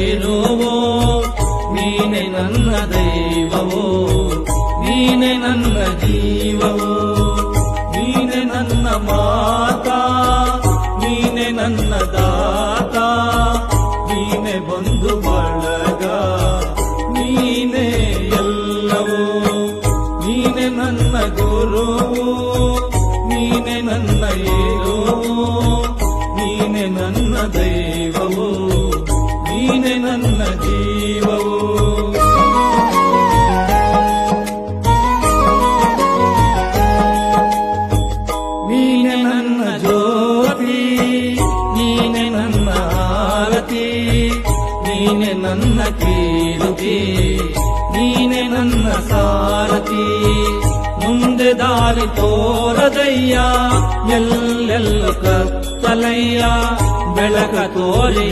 ಇರುವೋ, ನೀನೆ ನನ್ನ ದೈವವೋ, ನೀನೆ ನನ್ನ ಜೀವವೋ, ನೀನೆ ನನ್ನ ಮಾತಾ, ನೀನೆ ನನ್ನ ದಾತ, ನೀನೆ ಬಂಧು ಬಳಗ, ನೀನೆ ಎಲ್ಲವೋ, ನೀನೆ ನನ್ನ ಗುರುವು, ನೀನೆ ನನ್ನ ಏರುವೋ, ನೀನೆ ನನ್ನ ದೈವವೋ, ನೀನೆ ನನ್ನ ಜೀವವೋ. ನೀನೆ ನನ್ನ ಜ್ಯೋತಿ, ನೀನೆ ನನ್ನ ಆರತಿ, ನೀನೆ ನನ್ನ ಕೀರ್ತಿ, ನೀನೆ ನನ್ನ ಸಾರಥಿ. ಮುಂದೆ ದಾರಿ ತೋರದಯ್ಯ, ಎಲ್ಲೆಲ್ಲೂ ಕತ್ತಲಯ್ಯ, ಬೆಳಕ ತೋರಿ